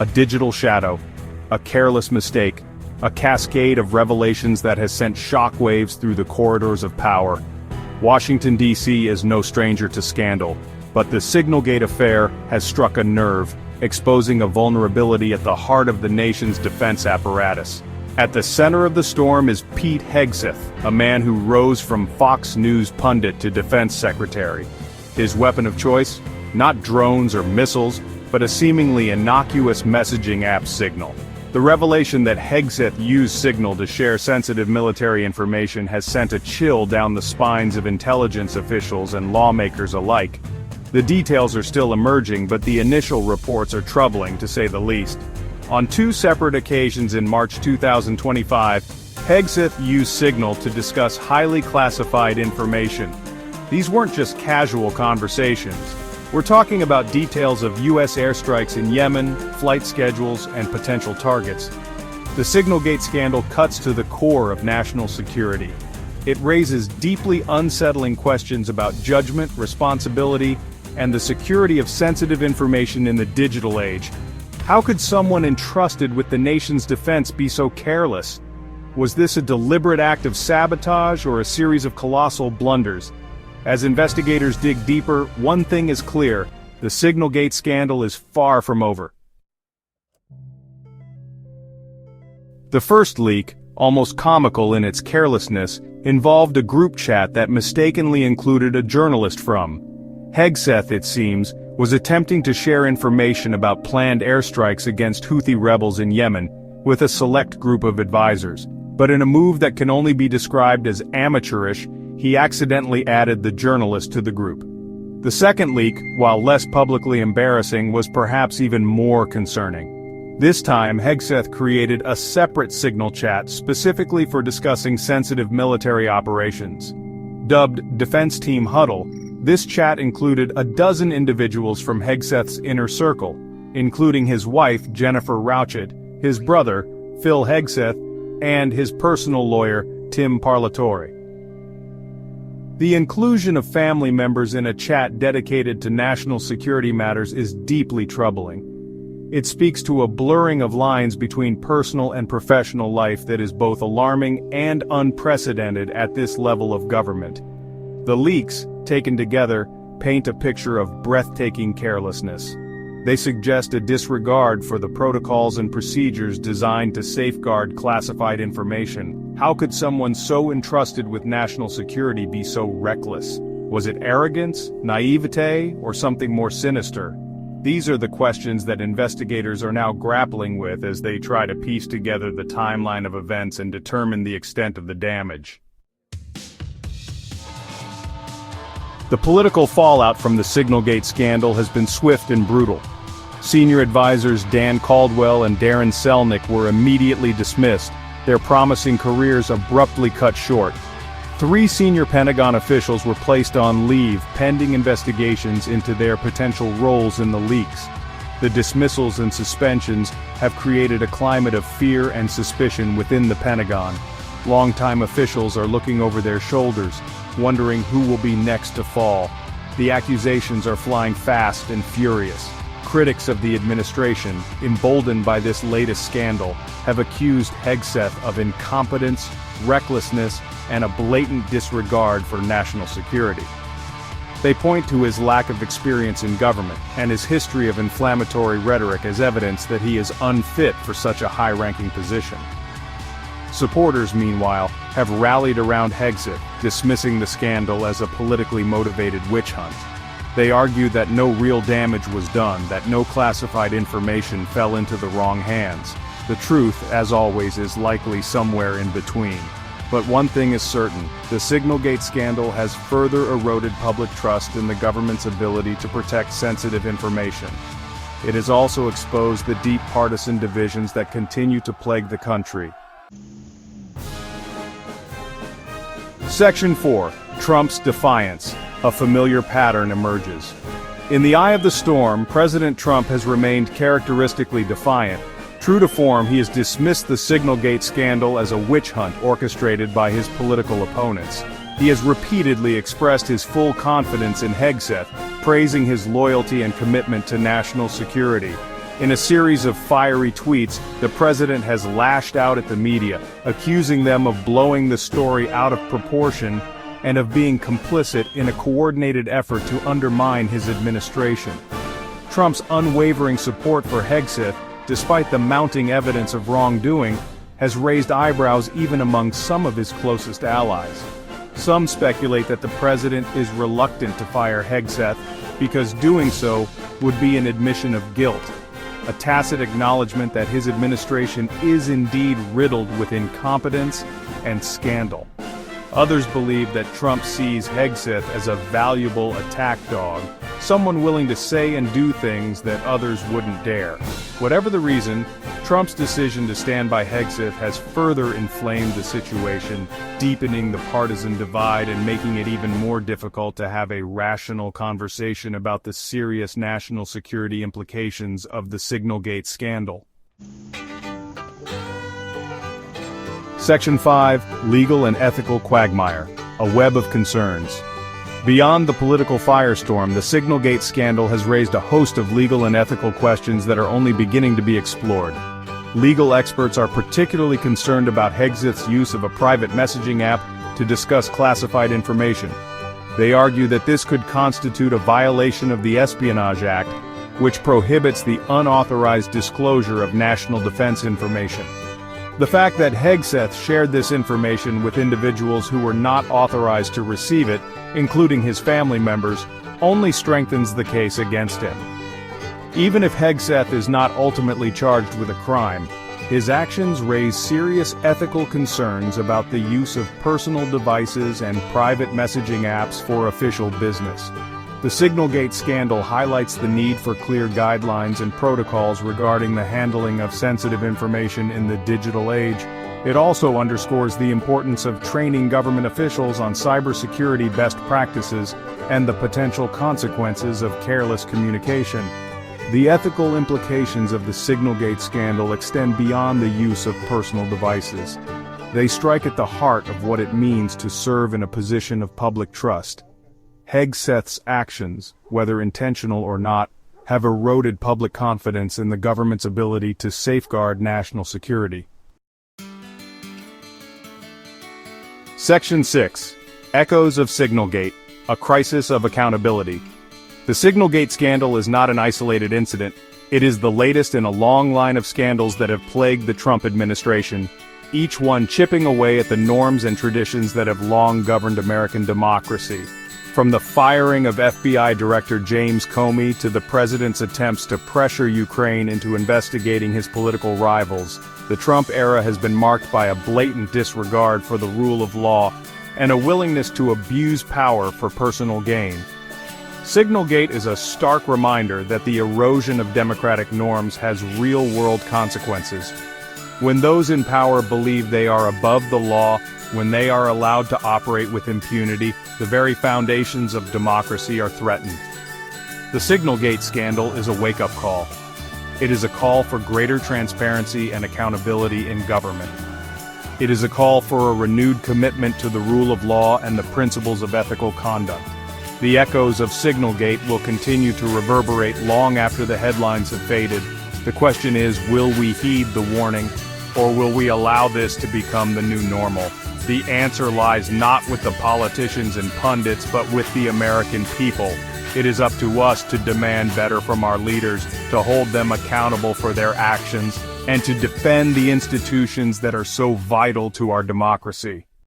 A digital shadow, a careless mistake, a cascade of revelations that has sent shockwaves through the corridors of power. Washington, D.C. is no stranger to scandal, but the SignalGate affair has struck a nerve, exposing a vulnerability at the heart of the nation's defense apparatus. At the center of the storm is Pete Hegseth, a man who rose from Fox News pundit to defense secretary. His weapon of choice? Not drones or missiles, but a seemingly innocuous messaging app, Signal. The revelation that Hegseth used Signal to share sensitive military information has sent a chill down the spines of intelligence officials and lawmakers alike. The details are still emerging, but the initial reports are troubling, to say the least. On two separate occasions in March 2025, Hegseth used Signal to discuss highly classified information. These weren't just casual conversations. We're talking about details of U.S. airstrikes in Yemen, flight schedules, and potential targets. The SignalGate scandal cuts to the core of national security. It raises deeply unsettling questions about judgment, responsibility, and the security of sensitive information in the digital age. How could someone entrusted with the nation's defense be so careless? Was this a deliberate act of sabotage or a series of colossal blunders? As investigators dig deeper, one thing is clear: the SignalGate scandal is far from over. The first leak, almost comical in its carelessness, involved a group chat that mistakenly included a journalist from Hegseth, it seems, was attempting to share information about planned airstrikes against Houthi rebels in Yemen with a select group of advisors. But in a move that can only be described as amateurish, he accidentally added the journalist to the group. The second leak, while less publicly embarrassing, was perhaps even more concerning. This time, Hegseth created a separate Signal chat specifically for discussing sensitive military operations. Dubbed Defense Team Huddle, this chat included a dozen individuals from Hegseth's inner circle, including his wife, Jennifer Rauchett, his brother, Phil Hegseth, and his personal lawyer, Tim Parlatore. The inclusion of family members in a chat dedicated to national security matters is deeply troubling. It speaks to a blurring of lines between personal and professional life that is both alarming and unprecedented at this level of government. The leaks, taken together, paint a picture of breathtaking carelessness. They suggest a disregard for the protocols and procedures designed to safeguard classified information. How could someone so entrusted with national security be so reckless? Was it arrogance, naivete, or something more sinister? These are the questions that investigators are now grappling with as they try to piece together the timeline of events and determine the extent of the damage. The political fallout from the SignalGate scandal has been swift and brutal. Senior advisors Dan Caldwell and Darren Selnick were immediately dismissed, their promising careers abruptly cut short. 3 senior Pentagon officials were placed on leave pending investigations into their potential roles in the leaks. The dismissals and suspensions have created a climate of fear and suspicion within the Pentagon. Longtime officials are looking over their shoulders, wondering who will be next to fall. The accusations are flying fast and furious. Critics of the administration, emboldened by this latest scandal, have accused Hegseth of incompetence, recklessness, and a blatant disregard for national security. They point to his lack of experience in government and his history of inflammatory rhetoric as evidence that he is unfit for such a high-ranking position. Supporters, meanwhile, have rallied around Hegseth, dismissing the scandal as a politically motivated witch hunt. They argue that no real damage was done, that no classified information fell into the wrong hands. The truth, as always, is likely somewhere in between. But one thing is certain: the SignalGate scandal has further eroded public trust in the government's ability to protect sensitive information. It has also exposed the deep partisan divisions that continue to plague the country. Section 4. Trump's Defiance. A familiar pattern emerges. In the eye of the storm, President Trump has remained characteristically defiant. True to form, he has dismissed the SignalGate scandal as a witch hunt orchestrated by his political opponents. He has repeatedly expressed his full confidence in Hegseth, praising his loyalty and commitment to national security. In a series of fiery tweets, the president has lashed out at the media, accusing them of blowing the story out of proportion and of being complicit in a coordinated effort to undermine his administration. Trump's unwavering support for Hegseth, despite the mounting evidence of wrongdoing, has raised eyebrows even among some of his closest allies. Some speculate that the president is reluctant to fire Hegseth because doing so would be an admission of guilt, a tacit acknowledgement that his administration is indeed riddled with incompetence and scandal. Others believe that Trump sees Hegseth as a valuable attack dog, someone willing to say and do things that others wouldn't dare. Whatever the reason, Trump's decision to stand by Hegseth has further inflamed the situation, deepening the partisan divide and making it even more difficult to have a rational conversation about the serious national security implications of the SignalGate scandal. Section 5. Legal and Ethical Quagmire, a Web of Concerns. Beyond the political firestorm, the SignalGate scandal has raised a host of legal and ethical questions that are only beginning to be explored. Legal experts are particularly concerned about Hegseth's use of a private messaging app to discuss classified information. They argue that this could constitute a violation of the Espionage Act, which prohibits the unauthorized disclosure of national defense information. The fact that Hegseth shared this information with individuals who were not authorized to receive it, including his family members, only strengthens the case against him. Even if Hegseth is not ultimately charged with a crime, his actions raise serious ethical concerns about the use of personal devices and private messaging apps for official business. The SignalGate scandal highlights the need for clear guidelines and protocols regarding the handling of sensitive information in the digital age. It also underscores the importance of training government officials on cybersecurity best practices and the potential consequences of careless communication. The ethical implications of the SignalGate scandal extend beyond the use of personal devices. They strike at the heart of what it means to serve in a position of public trust. Hegseth's actions, whether intentional or not, have eroded public confidence in the government's ability to safeguard national security. Section 6. Echoes of SignalGate, a crisis of accountability. The SignalGate scandal is not an isolated incident. It is the latest in a long line of scandals that have plagued the Trump administration, each one chipping away at the norms and traditions that have long governed American democracy. From the firing of FBI Director James Comey to the president's attempts to pressure Ukraine into investigating his political rivals, the Trump era has been marked by a blatant disregard for the rule of law and a willingness to abuse power for personal gain. SignalGate is a stark reminder that the erosion of democratic norms has real-world consequences. When those in power believe they are above the law, when they are allowed to operate with impunity, the very foundations of democracy are threatened. The SignalGate scandal is a wake-up call. It is a call for greater transparency and accountability in government. It is a call for a renewed commitment to the rule of law and the principles of ethical conduct. The echoes of SignalGate will continue to reverberate long after the headlines have faded. The question is, will we heed the warning, or will we allow this to become the new normal? The answer lies not with the politicians and pundits, but with the American people. It is up to us to demand better from our leaders, to hold them accountable for their actions, and to defend the institutions that are so vital to our democracy.